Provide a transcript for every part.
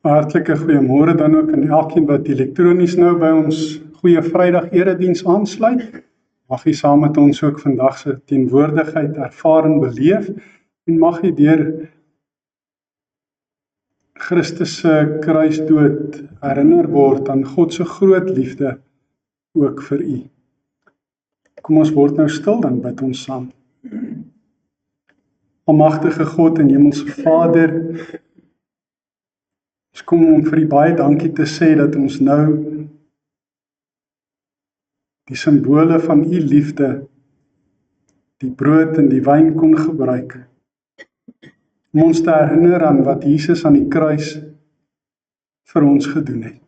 Hartlike goeiemôre dan ook aan elkeen wat elektronies nou by ons goeie Vrydag erediens aansluit. Mag jy saam met ons ook vandag se teenwoordigheid ervaar en beleef en mag jy deur Christus se kruisdood herinner word aan God se groot liefde ook vir u. Kom ons word nou stil, dan bid ons saam. Almagtige God en Hemelse Vader, ons kom om vir u baie dankie te sê dat ons nou die simbole van u liefde, die brood en die wyn kon gebruik, om ons te herinner aan wat Jesus aan die kruis vir ons gedoen het.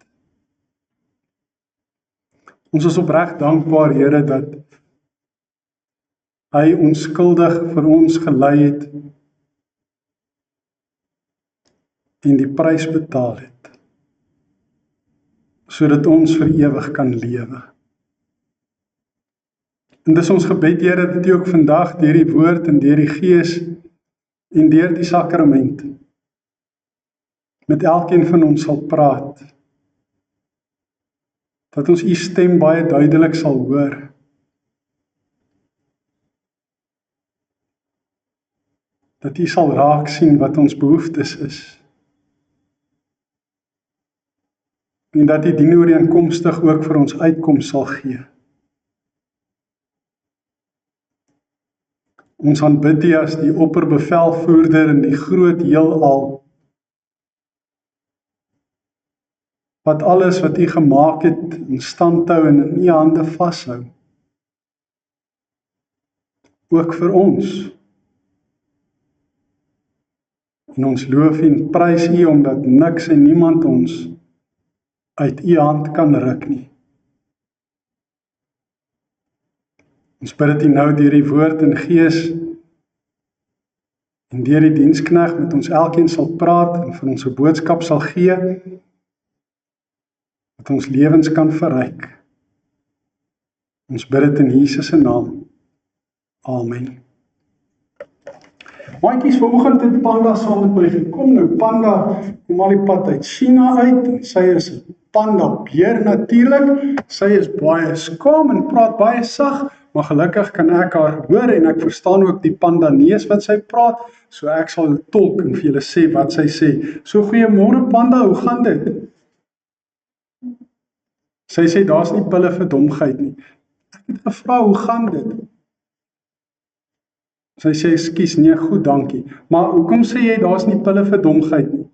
Ons is opreg dankbaar, Here, dat hy onskuldig vir ons gelei het en die prys betaal het, sodat ons vir ewig kan lewe. En dis ons gebed, Here, dat u ook vandag deur die woord en deur die Gees en deur die sakrament met elkeen van ons sal praat, dat ons u stem baie duidelik sal hoor, dat u sal raak sien wat ons behoeftes is, en dat u dienooreenkomstig ook vir ons uitkoms sal gee. Ons aanbid u as die opperbevelvoerder in die groot heelal, wat alles wat u gemaak het in stand hou en in u hande vashou, ook vir ons. En ons loof en prys u omdat niks en niemand ons uit u hand kan ruk nie. Ons bid dat u nou deur die woord en Gees en deur die diensknegt met ons elkeen sal praat en vir ons 'n boodskap sal gee, wat ons lewens kan verryk. Ons bid dit in Jesus se naam. Amen. Maatjies, vanoggend het Panda saam met my gekom. Nou Panda kom al die pad uit China uit en sy is 'n panda beer natuurlik. Sy is baie skaam en praat baie sag, maar gelukkig kan ek haar hoor en ek verstaan ook die pandanees wat sy praat, so ek sal tolk en vir julle sê wat sy sê. So goeiemôre Panda, hoe gaan dit? Sy sê daar's nie pille vir domheid nie. Ek het gevra, hoe gaan dit? Sy sê, ekskuus, nee, goed, dankie. Maar hoekom sê jy daar's nie pille vir domheid nie?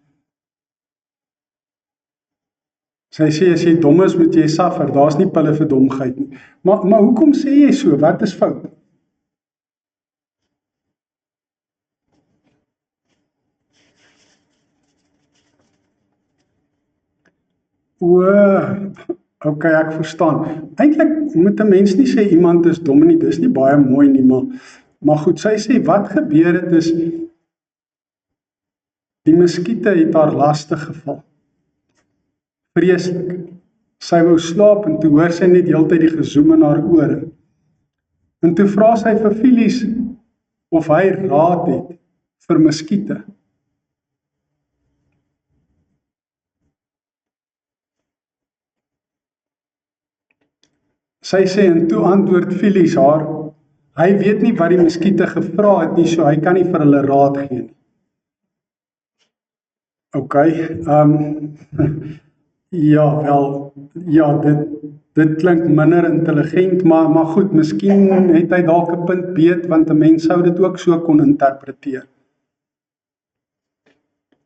Sy sê, as jy dom is, moet jy suffer, daar's nie pille vir domheid nie. Maar hoekom sê jy so? Wat is fout? Okay, ek verstaan. Eintlik moet 'n mens nie sê iemand is dom nie, dis nie baie mooi nie, maar goed, sy sê, wat gebeur het is, die muskiete het haar lastig geval. Vreeslik. Sy wou slaap en toe hoor sy net heeltyd die gezoem in haar ore. En toe vra sy vir Filies of hy raad het vir muskiete. Sy sê, en toe antwoord Filies haar, hy weet nie wat die muskiete gevra het nie, so hy kan nie vir hulle raad gee nie. Okay, dit klink minder intelligent, maar goed, miskien het hy dalk 'n punt beet, want 'n mens sou dit ook so kon interpreteer.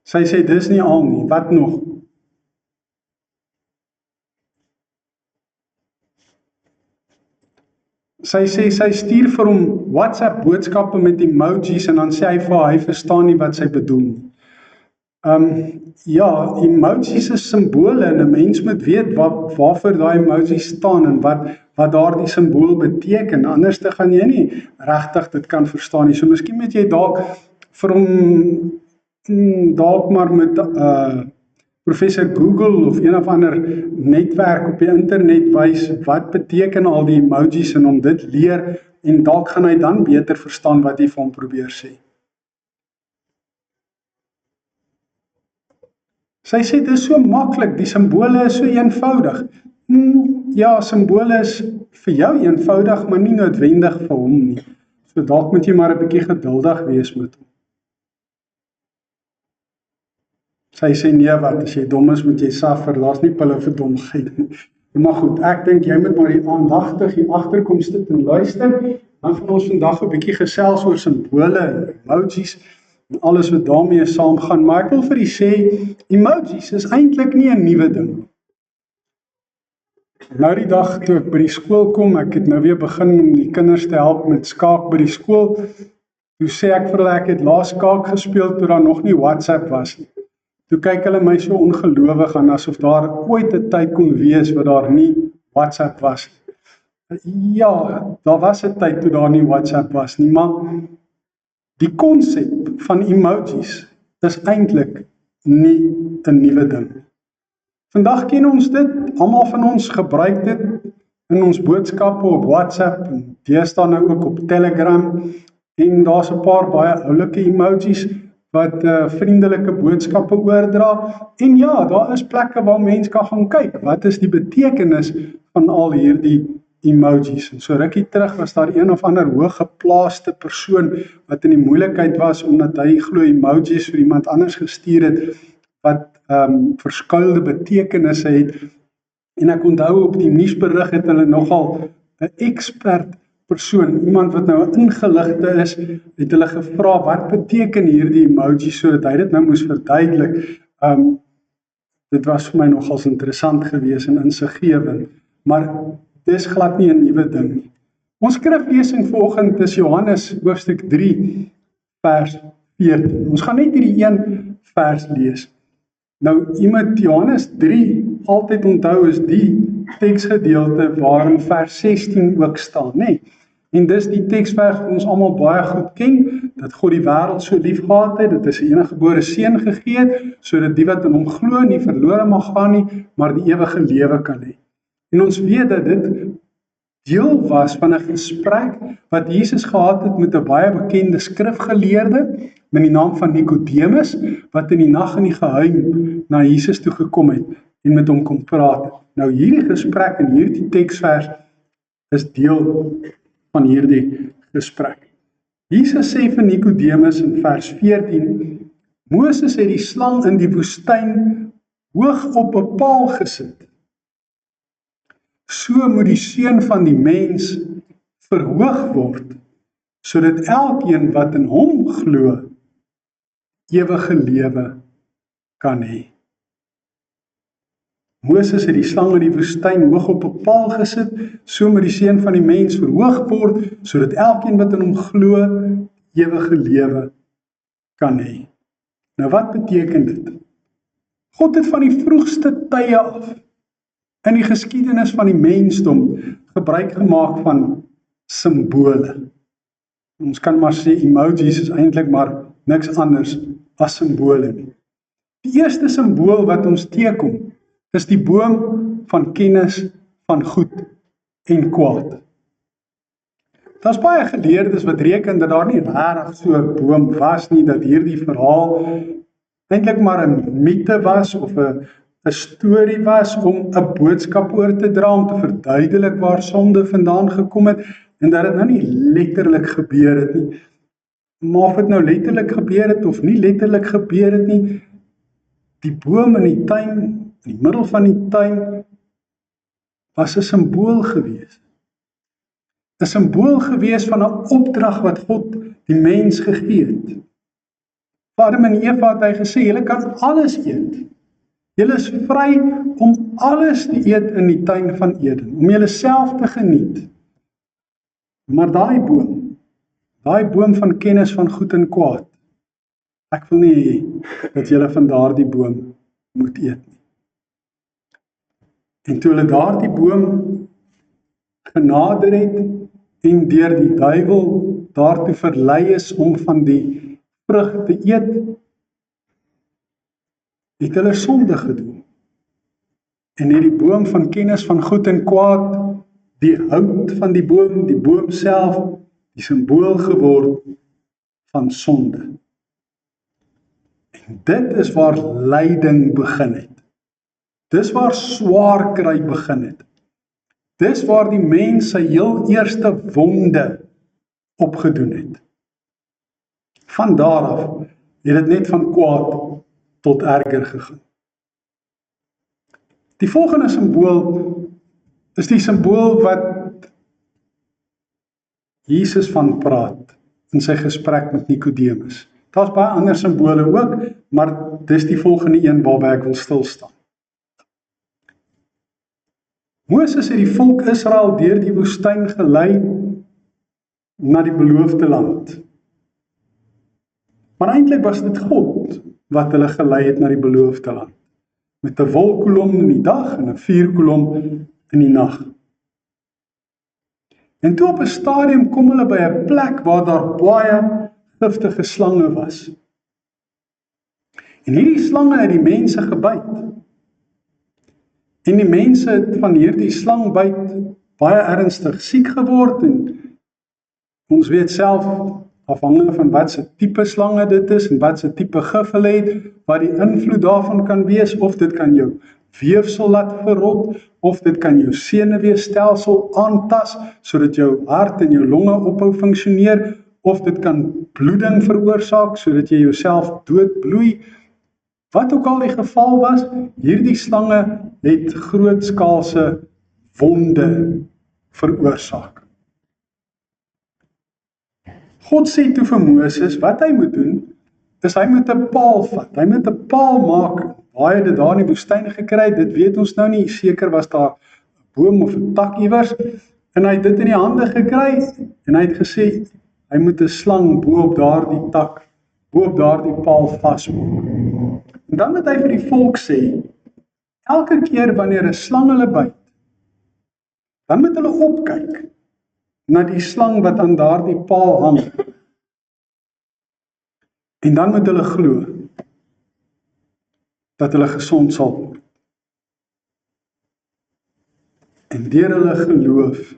Sy sê, dis nie al nie, wat nog? Sy sê, sy stuur vir hom WhatsApp boodskappe met emojis, en dan sê hy vir haar, hy verstaan nie wat sy bedoel nie. Emojis is simbole en 'n mens moet weet waarvoor daai emojis staan en wat daardie simbool beteken, anders te gaan jy nie regtig dit kan verstaan nie. So miskien moet jy dalk vir hom dalk maar met Professor Google of een of ander netwerk op die internet wys wat beteken al die emojis en om dit leer, en dalk gaan hy dan beter verstaan wat jy vir hom probeer sê. Sy sê, dit is so maklik, die simbole is so eenvoudig. Ja, simbole is vir jou eenvoudig, maar nie noodwendig vir hom nie. So dalk moet jy maar 'n bietjie geduldig wees met hom. Sy sê, nee wat, as jy dom is, moet jy suffer, daar's nie pille vir domheid nie. Maar goed, ek dink jy moet maar aandagtig hier agterkom sit en luister. Dan gaan ons vandag 'n bietjie gesels oor simbole en emojis en alles wat daarmee saamgaan. Maar ek wil vir u sê, emojis is eintlik nie 'n nuwe ding. Nou die dag toe ek by die skool kom, ek het nou weer begin om die kinders te help met skaak by die skool. Toe sê ek vir hulle, ek het laas skaak gespeel toe daar nog nie WhatsApp was nie. Toe kyk hulle my so ongelowig aan, asof daar ooit 'n tyd kon wees wat daar nie WhatsApp was nie. Ja, daar was 'n tyd toe daar nie WhatsApp was nie, maar die konsep van emojis is eintlik nie 'n nuwe ding. Vandag ken ons dit, almal van ons gebruik dit in ons boodskappe op WhatsApp en deesdae nou ook op Telegram, en daar's 'n paar baie oulike emojis wat vriendelike boodskappe oordra, en ja, daar is plekke waar mense kan gaan kyk, wat is die betekenis van al hierdie emojis. En so rukkie terug was daar een of ander hooggeplaaste persoon wat in die moeilikheid was omdat hy glo emojis vir iemand anders gestuur het wat verskuilde betekenisse het. En ek onthou op die nuusberig het hulle nogal 'n ekspert persoon, iemand wat nou 'n ingeligte is, het hulle gevra wat beteken hierdie emoji sodat hy dit nou moes verduidelik. Dit was vir my nogals interessant geweest en insiggewend, maar dis glad nie 'n nuwe ding nie. Ons skriflesing vanoggend is Johannes hoofstuk 3 vers 14. Ons gaan net hierdie een vers lees. Nou, iemand Johannes 3 altyd onthou is die teksgedeelte waarin vers 16 ook staan, nê? En dis die teksvers wat ons almal baie goed ken, dat God die wêreld so lief gehad het, dat hy sy eniggebore seun gegee het, sodat die wat in hom glo nie verlore mag gaan nie, maar die ewige lewe kan hê. En ons weet dat dit deel was van 'n gesprek wat Jesus gehad het met 'n baie bekende skrifgeleerde met die naam van Nikodemus, wat in die nag in die geheim na Jesus toe gekom het en met hom kom praat het. Nou hierdie gesprek en hierdie teksvers is deel van hierdie gesprek. Jesus sê vir Nikodemus in vers 14, Moses het die slang in die woestyn hoog op 'n paal gesit. So moet die seun van die mens verhoog word, sodat elkeen wat in hom glo, ewige lewe kan hê. Moses het die slang in die woestyn hoog op 'n paal gesit, so moet die seun van die mens verhoog word, sodat elkeen wat in hom glo, ewige lewe kan hê. Nou wat beteken dit? God het van die vroegste tye af in die geskiedenis van die mensdom gebruik gemaak van simbole. Ons kan maar sê emojis is eintlik maar niks anders as simbole nie. Die eerste simbool wat ons teekom is die boom van kennis van goed en kwaad. Daar's baie geleerdes wat reken dat daar nie regtig so 'n boom was nie, dat hierdie verhaal eintlik maar 'n mite was of 'n storie was om 'n boodskap oor te dra, om te verduidelik waar sonde vandaan gekom het en dat dit nou nie letterlik gebeur het nie. Maar of dit nou letterlik gebeur het of nie letterlik gebeur het nie, die boom in die tuin, in die middel van die tuin, was 'n simbool gewees. 'n Simbool gewees van 'n opdrag wat God die mens gegee het. Vir Adam en Eva het hy gesê, julle kan alles eet. Julle is vry om alles te eet in die tuin van Eden, om julleself te geniet. Maar daai boom van kennis van goed en kwaad, ek wil nie hê dat julle van daardie boom moet eet nie. En toe hulle daardie boom genader het en deur die duiwel daartoe verlei is om van die vrug te eet, het hulle sonde gedoen. En het die boom van kennis van goed en kwaad, die hout van die boom self, die simbool geword van sonde. En dit is waar lyding begin het. Dis waar swaar kry begin het. Dis waar die mens sy heel eerste wonde opgedoen het. Van daar af het dit net van kwaad tot erger gegaan. Die volgende simbool is die simbool wat Jesus van praat in sy gesprek met Nikodemus. Daar's baie ander simbole ook, maar dis die volgende een waarby ek wil stil staan. Moses het die volk Israel deur die woestyn gelei na die beloofde land. Maar eintlik was dit God wat hulle gelei het na die beloofde land. Met 'n wolkkolom in die dag en 'n vuurkolom in die nag. En toe op 'n stadium kom hulle by 'n plek waar daar baie giftige slange was. En hierdie slange het die mense gebyt. En die mense het van hierdie slangbyt baie ernstig siek geword en ons weet self, afhangende van wat se tipe slange dit is en wat se tipe gif hulle het, wat die invloed daarvan kan wees, of dit kan jou weefsel laat verrot, of dit kan jou senuweestelsel aantas, sodat jou hart en jou longe ophou funksioneer, of dit kan bloeding veroorsaak, sodat jy jouself doodbloei. Wat ook al die geval was, hierdie slange het grootskaalse wonde veroorsaak. God sê toe vir Moses, wat hy moet doen, is hy moet 'n paal vat, hy moet 'n paal maak, waar hy dit daar in die woestyn gekry, dit weet ons nou nie, seker was daar 'n boom of 'n tak iewers, en hy het dit in die hande gekry, en hy het gesê, hy moet 'n slang bo op daardie tak, bo op daardie paal vasmaak. En dan moet hy vir die volk sê, elke keer wanneer 'n slang hulle byt, dan moet hulle opkyk na die slang wat aan daardie paal hang. En dan moet hulle glo dat hulle gesond sal word. En deur hulle geloof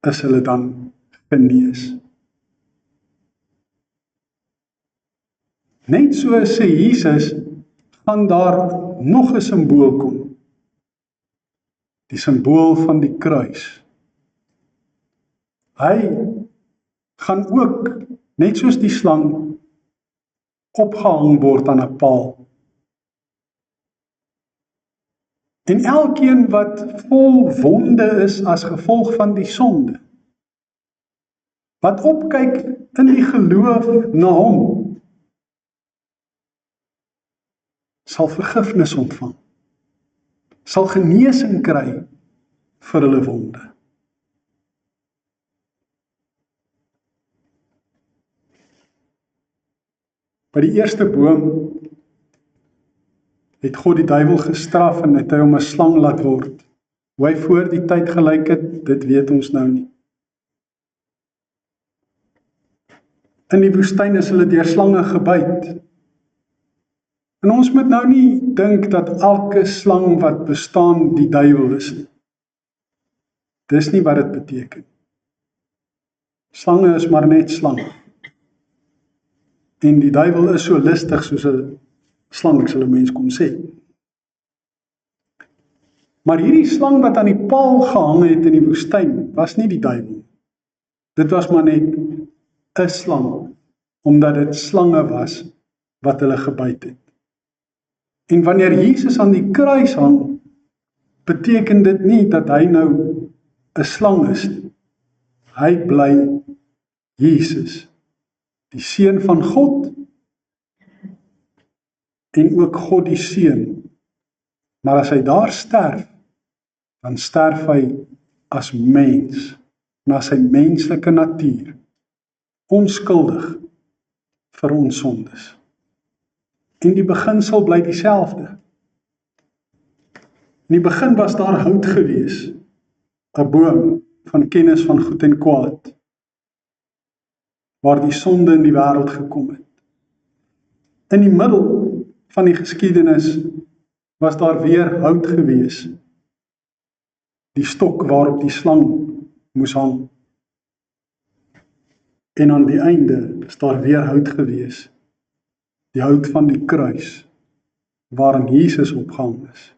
is hulle dan genees. Net so sê Jesus, gaan daar nog 'n simbool kom. Die simbool van die kruis. Hy gaan ook, net soos die slang, opgehang word aan 'n paal. En elkeen wat vol wonde is as gevolg van die sonde, wat opkyk in die geloof na hom, sal vergifnis ontvang, sal genesing kry vir hulle wonde. By die eerste boom het God die duiwel gestraf en het hy hom 'n slang laat word. Hoe hy voor die tyd gelyk het, dit weet ons nou nie. In die woestyn is hulle deur slange gebyt. En ons moet nou nie dink dat elke slang wat bestaan die duiwel is nie. Dis nie wat dit beteken. Slange is maar net slange. En die duiwel is so listig soos 'n slang, sal 'n mens kon sê. Maar hierdie slang wat aan die paal gehang het in die woestyn, was nie die duiwel. Dit was maar net 'n slang, omdat dit slange was wat hulle gebyt het. En wanneer Jesus aan die kruis hang, beteken dit nie dat hy nou 'n slang is nie. Hy bly Jesus, die Seun van God, en ook God die Seun. Maar as hy daar sterf, dan sterf hy as mens, na sy menslike natuur, onskuldig vir ons sondes. En die beginsel bly dieselfde. In die begin was daar hout gewees, 'n boom van kennis van goed en kwaad, waar die sonde in die wêreld gekom het. In die middel van die geskiedenis was daar weer hout gewees, die stok waarop die slang moes hang. En aan die einde is daar weer hout gewees, die hout van die kruis, waarin Jesus opgehang is.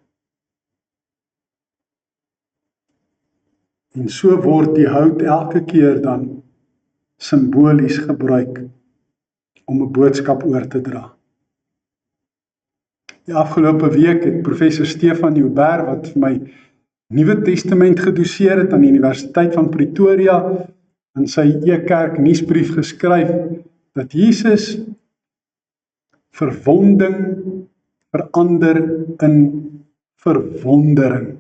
En so word die hout elke keer dan simbolies gebruik om 'n boodskap oor te dra. Die afgelope week het professor Stefan Joubert, wat vir my Nuwe Testament gedoseer het aan die Universiteit van Pretoria, in sy E-kerk nuusbrief geskryf dat Jesus verwonding verander in verwondering.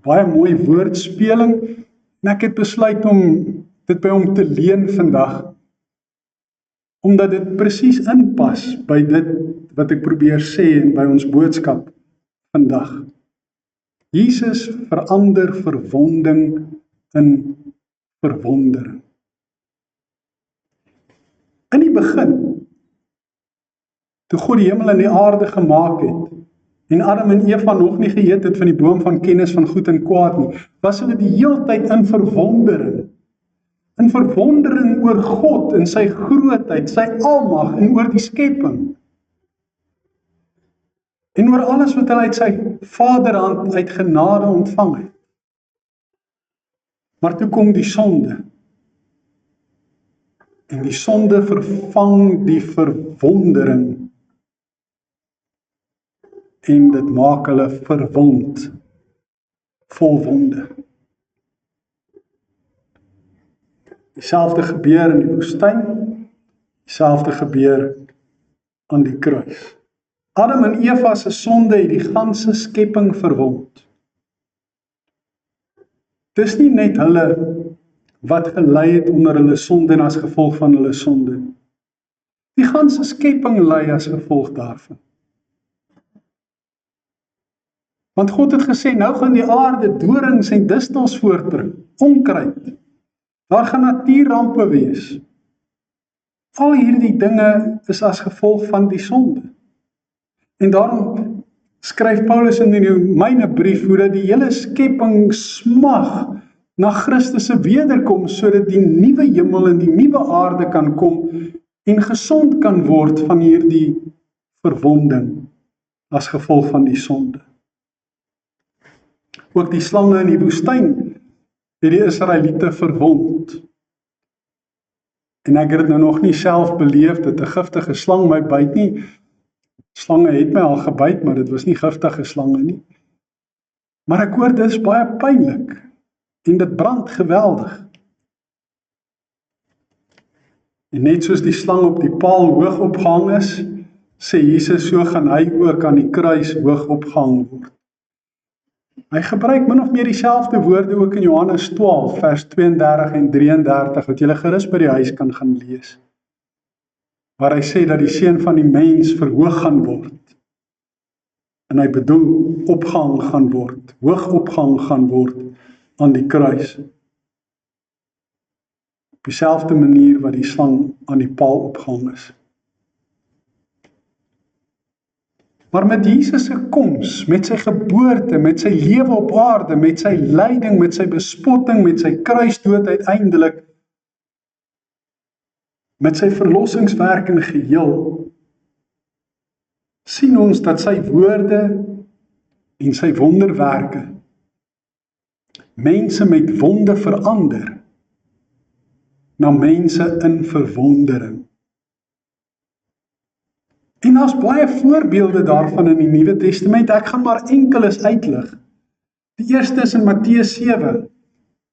Baie mooi woordspeling, en ek het besluit om dit by hom te leen vandag, omdat dit presies inpas by dit wat ek probeer sê en by ons boodskap vandag. Jesus verander verwonding in verwondering. In die begin, toe God die hemel en die aarde gemaak het, en Adam en Eva nog nie geëet het van die boom van kennis van goed en kwaad nie, was hulle die heeltyd in verwondering. In verwondering oor God en sy grootheid, sy almag en oor die skepping. En oor alles wat hulle uit sy vaderhand uit genade ontvang het. Maar toe kom die sonde. En die sonde vervang die verwondering. En dit maak hulle verwond, vol wonde. Dieselfde gebeur in die woestyn, dieselfde gebeur aan die kruis. Adam en Eva se sonde het die ganse skepping verwond. Dis nie net hulle wat gelei het onder hulle sonde en as gevolg van hulle sonde. Die ganse skepping ly as gevolg daarvan. Want God het gesê, nou gaan die aarde dorings en distels voortbring, onkruid. Daar gaan natuurrampe wees. Al hierdie dinge is as gevolg van die sonde. En daarom skryf Paulus in die Romeine brief hoe dat die hele skepping smag na Christus se wederkoms, sodat die nuwe hemel en die nuwe aarde kan kom en gesond kan word van hierdie verwonding as gevolg van die sonde. Ook die slange in die woestyn het die Israeliete verwond. En ek het dit nou nog nie self beleef dat 'n giftige slang my byt nie. Slange het my al gebyt, maar dit was nie giftige slange nie. Maar ek hoor dit is baie pynlik en dit brand geweldig. En net soos die slang op die paal hoog opgehang is, sê Jesus, so gaan hy ook aan die kruis hoog opgehang word. Hy gebruik min of meer dieselfde woorde ook in Johannes 12, vers 32 en 33, wat julle gerus by die huis kan gaan lees. Waar hy sê dat die seun van die mens verhoog gaan word. En hy bedoel opgehang gaan word, hoog opgehang gaan word aan die kruis. Op dieselfde manier wat die slang aan die paal opgehang is. Maar met Jesus se koms, met sy geboorte, met sy lewe op aarde, met sy lyding, met sy bespotting, met sy kruisdood uiteindelik, met sy verlossingswerk in geheel, sien ons dat sy woorde en sy wonderwerke mense met wonde verander na mense in verwondering. En daar's baie voorbeelde daarvan in die Nuwe Testament. Ek gaan maar enkeles uitlig. Die eerste is in Matteus 7,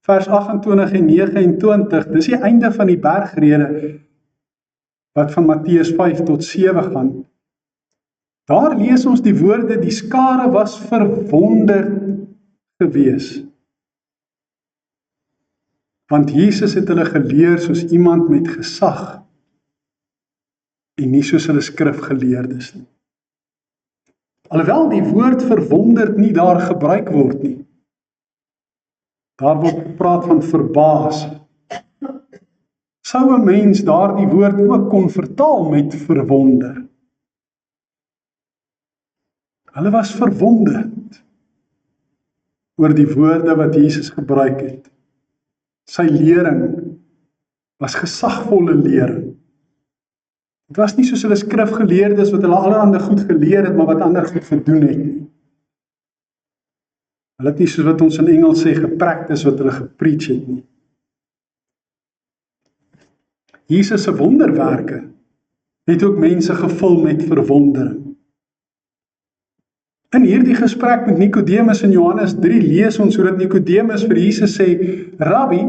vers 28 en 29. Dis die einde van die bergrede wat van Matteus 5 tot 7 gaan. Daar lees ons die woorde, die skare was verwonderd gewees. Want Jesus het hulle geleer soos iemand met gesag en nie soos hulle skrifgeleerdes nie. Alhoewel die woord verwonderd nie daar gebruik word nie. Daar word gepraat van verbaas. Sou 'n mens daardie woord ook kon vertaal met verwonder? Hulle was verwonderd oor die woorde wat Jesus gebruik het. Sy lering was gesagvolle lering. Dit was nie soos hulle skrifgeleerdes wat hulle allerhande goed geleer het, maar wat ander goed gedoen het nie. Hulle het nie soos wat ons in Engels sê gepractice wat hulle gepreach het nie. Jesus se wonderwerke het ook mense gevul met verwondering. In hierdie gesprek met Nikodemus in Johannes 3 lees ons hoe dat Nikodemus vir Jesus sê, Rabbi,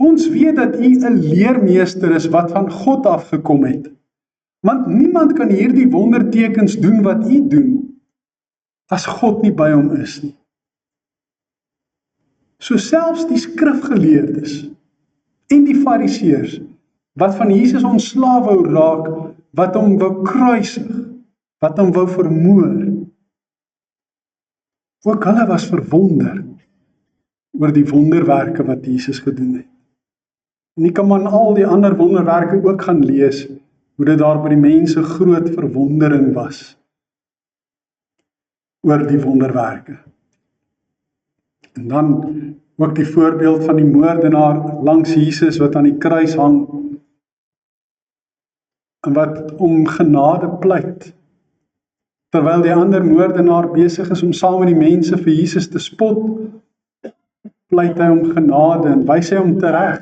ons weet dat u 'n leermeester is wat van God afgekom het. Want niemand kan hierdie wondertekens doen wat u doen, as God nie by hom is nie. So selfs die skrifgeleerdes en die fariseërs, wat van Jesus ontslaaf wou raak, wat hom wou kruisig, wat hom wou vermoor, ook hulle was verwonder oor die wonderwerke wat Jesus gedoen het. En jy kan maar al die ander wonderwerke ook gaan lees, hoe dit daar by die mense groot verwondering was oor die wonderwerke. En dan ook die voorbeeld van die moordenaar langs Jesus wat aan die kruis hang en wat om genade pleit, terwyl die ander moordenaar besig is om saam met die mense vir Jesus te spot, pleit hy om genade en wys hy hom tereg.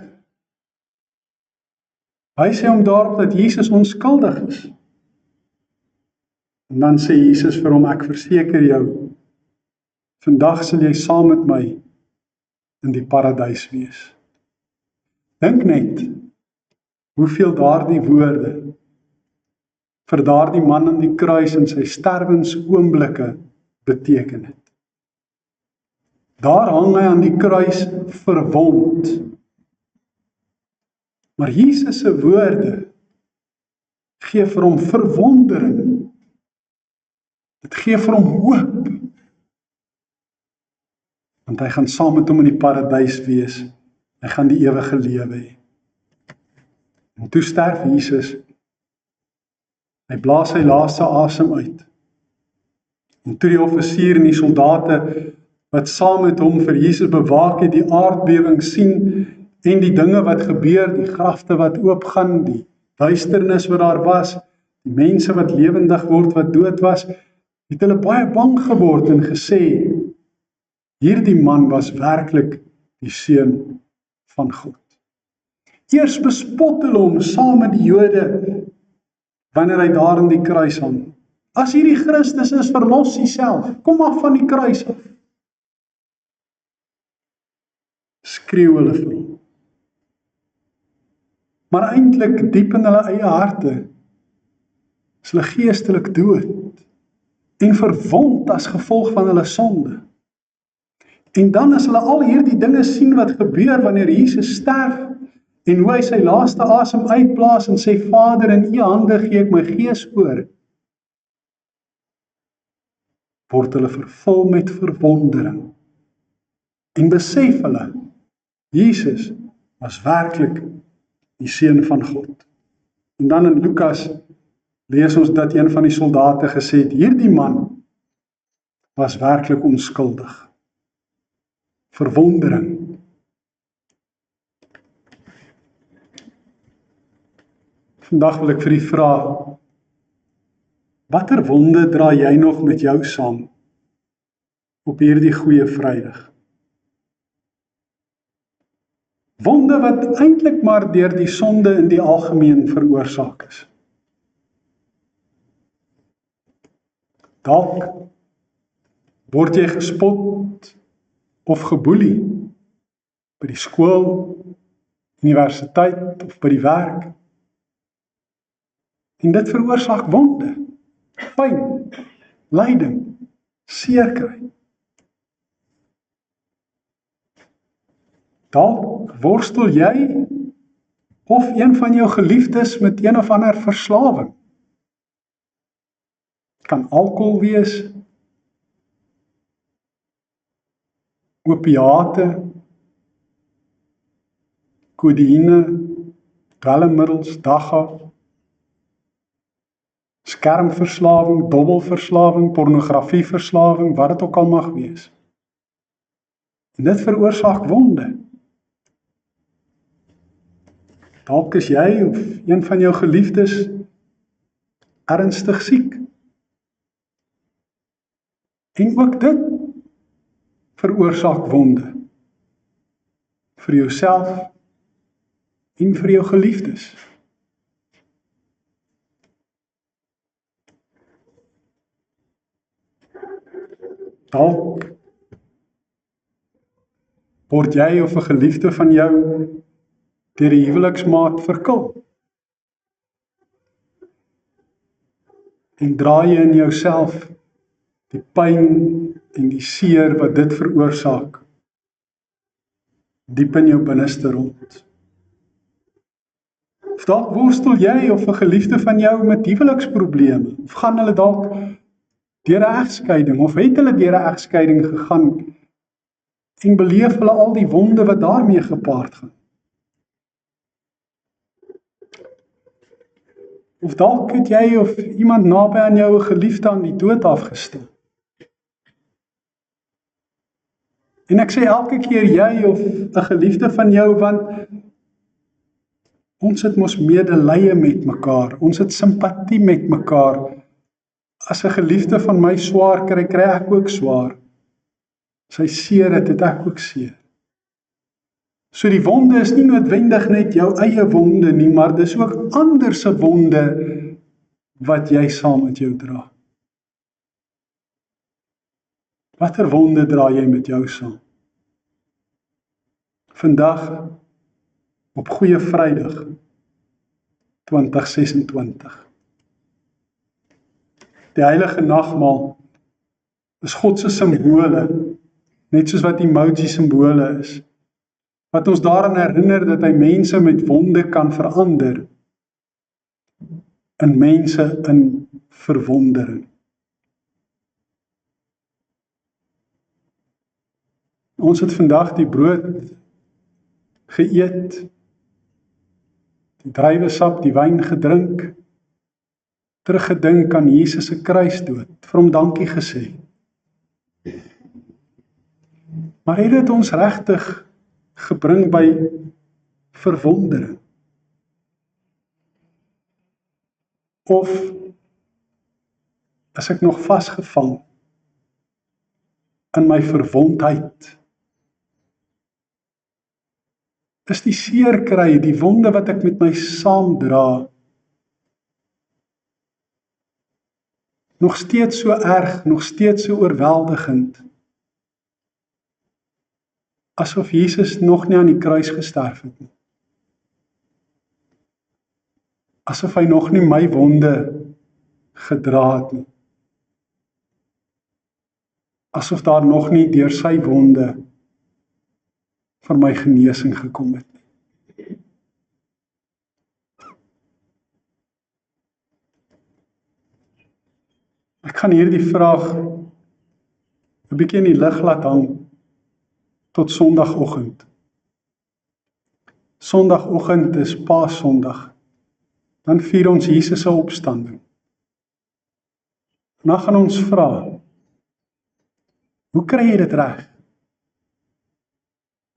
Wys hy hom daarop dat Jesus onskuldig is. En dan sê Jesus vir hom, ek verseker jou, vandag sal jy saam met my in die paradys wees. Dink net, hoeveel daardie woorde vir daardie man aan die kruis in sy sterwensoomblikke beteken het. Daar hang hy aan die kruis verwond. Maar Jesus se woorde gee vir hom verwondering. Dit gee vir hom hoop. Want hy gaan saam met hom in die paradys wees. Hy gaan die ewige lewe hê. En toe sterf Jesus. Hy blaas sy laaste asem uit. En toe die offisier en die soldate wat saam met hom vir Jesus bewaak het, die aardbewing sien en die dinge wat gebeur, die grafte wat oopgaan, die duisternis wat daar was, die mense wat lewendig word wat dood was, het hulle baie bang geword en gesê, hierdie man was werklik die seun van God. Eers bespot hulle hom saam met die Jode wanneer hy daar in die kruis hang. As hierdie Christus is, verlos homself, kom af van die kruis af. Skreeu hulle vir hom. Maar eintlik diep in hulle eie harte is hulle geestelik dood en verwond as gevolg van hulle sonde. En dan as hulle al hierdie dinge sien wat gebeur wanneer Jesus sterf en hoe hy sy laaste asem uitblaas en sê, Vader, in u hande gee ek my gees oor, word hulle vervul met verwondering en besef hulle, Jesus was werklik die seun van God. En dan in Lukas lees ons dat een van die soldate gesê het, hierdie man was werklik onskuldig. Verwondering. Vandag wil ek vir u vra, watter wonde dra jy nog met jou saam op hierdie goeie Vrydag? Wonde wat eintlik maar deur die sonde in die algemeen veroorsaak is. Dalk word jy gespot of geboelie by die skool, universiteit of by die werk. En dit veroorsaak wonde, pyn, lyding, seerkry. Dalk worstel jy of een van jou geliefdes met een of ander verslawing. Kan alkohol wees, opiate, kodeïne, dwelmmiddels, dagga, skermverslawing, dobbelverslawing, pornografieverslawing, wat dit ook al mag wees. En dit veroorsaak wonde. Dalk is jy of een van jou geliefdes ernstig siek. En ook dit veroorsaak wonde vir jouself en vir jou geliefdes. Dalk word jy of 'n geliefde van jou deur die huweliksmaat verkil. En draai jy in jouself die pyn en die seer wat dit veroorsaak diep in jou binneste rond. Of dalk worstel jy of 'n geliefde van jou met huweliksprobleme, of gaan hulle dalk deur 'n egskeiding, of het hulle deur 'n egskeiding gegaan en beleef hulle al die wonde wat daarmee gepaard gaan. Of dalk het jy of iemand naby aan jou 'n geliefde aan die dood afgestaan. En ek sê elke keer jy of 'n geliefde van jou, want ons het mos medelee met mekaar, ons het simpatie met mekaar. As 'n geliefde van my swaar kry, kry ek ook swaar. Sy seer het ek ook seer. So die wonde is nie noodwendig net jou eie wonde nie, maar dis ook ander se wonde wat jy saam met jou dra. Watter wonde dra jy met jou saam? Vandag, op Goeie Vrydag, 2026. Die heilige nagmaal is God se simbole, net soos wat emoji simbole is, wat ons daaraan herinner dat hy mense met wonde kan verander in mense in verwondering. Ons het vandag die brood geëet, die druiwesap, die wyn gedrink, teruggedink aan Jesus se kruisdood, vir hom dankie gesê. Maar het dit ons regtig gebring by verwondering? Of is ek nog vasgevang in my verwondheid? Is die seer kry, die wonde wat ek met my saamdra, nog steeds so erg, nog steeds so oorweldigend, asof Jesus nog nie aan die kruis gesterf het nie? Asof hy nog nie my wonde gedra het nie? Asof daar nog nie deur sy wonde vir my genesing gekom het nie? Ek gaan hierdie vraag 'n bietjie in die lig laat hang tot Sondagoggend. Sondagoggend is Paasondag. Dan vier ons Jesus se opstanding. En dan gaan ons vra, hoe kry jy dit reg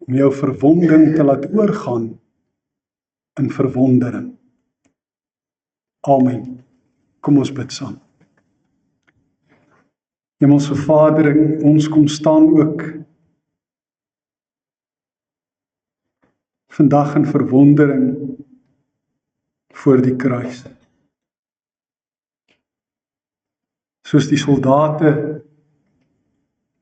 om jou verwonding te laat oorgaan in verwondering? Amen. Kom ons bid saam. Hemelse Vader, ons kom staan ook vandag in verwondering voor die kruis. Soos die soldate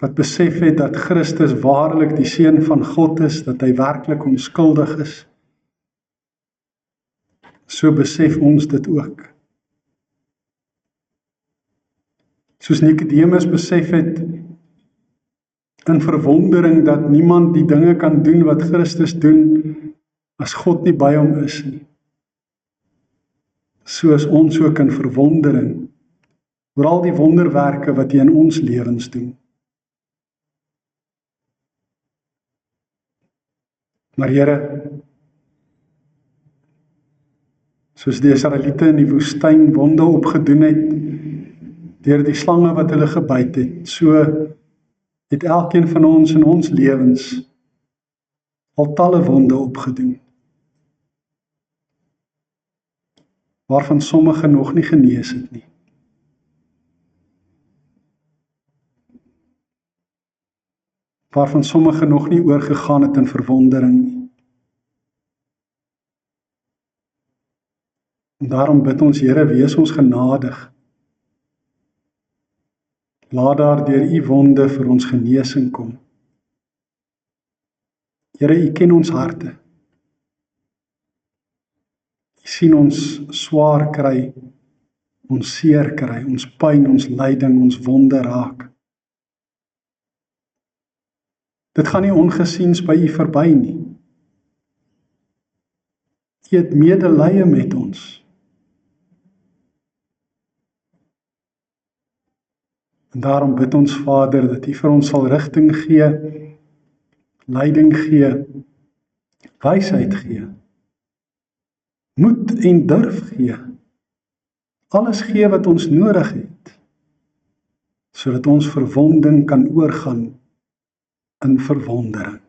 wat besef het dat Christus waarlik die Seun van God is, dat hy werklik onskuldig is, so besef ons dit ook. Soos Nikodemus besef het in verwondering dat niemand die dinge kan doen wat Christus doen as God nie by hom is nie. So is ons ook in verwondering oor al die wonderwerke wat hy in ons lewens doen. Maar Here, soos die Israeliete in die woestyn wonde opgedoen het deur die slange wat hulle gebyt het, so het elkeen van ons in ons lewens al talle wonde opgedoen. waarvan sommige nog nie genees het nie. Waarvan sommige nog nie oorgegaan het in verwondering nie. En daarom bid ons, Here, wees ons genadig. Laat daar deur U wonde vir ons genesing kom. Here, U ken ons harte. U sien ons swaar kry, ons seer kry, ons pyn, ons lyding, ons wonde raak. Dit gaan nie ongesiens by U verby nie. U het medelee met ons. En daarom bid ons, Vader, dat U vir ons sal rigting gee, leiding gee, wysheid gee, moed en durf gee, alles gee wat ons nodig het, sodat ons verwonding kan oorgaan in verwondering.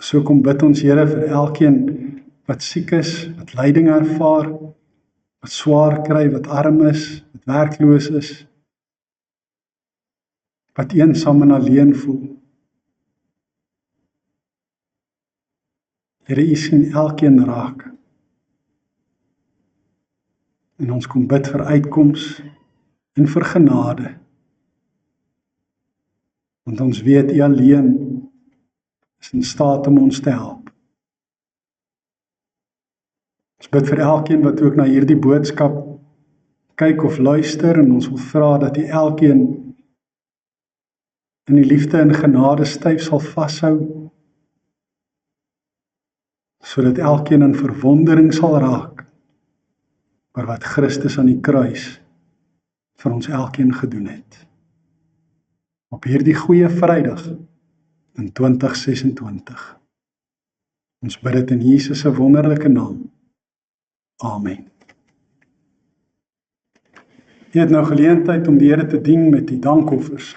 So kom bid ons, Here, vir elkeen wat siek is, wat lyding ervaar, wat swaar kry, wat arm is, wat werkloos is, wat eensaam en alleen voel. Here, U sien elkeen raak. En ons kom bid vir uitkoms en vir genade. Want ons weet U alleen is in staat om ons te help. Ons bid vir elkeen wat ook na hierdie boodskap kyk of luister, en ons wil vra dat U elkeen in die liefde en genade styf sal vashou, sodat elkeen in verwondering sal raak oor wat Christus aan die kruis vir ons elkeen gedoen het. Op hierdie goeie Vrydag in 2026. Ons bid dit in Jesus se wonderlike naam. Amen. Jy het nou geleentheid om die Here te dien met die dankoffers.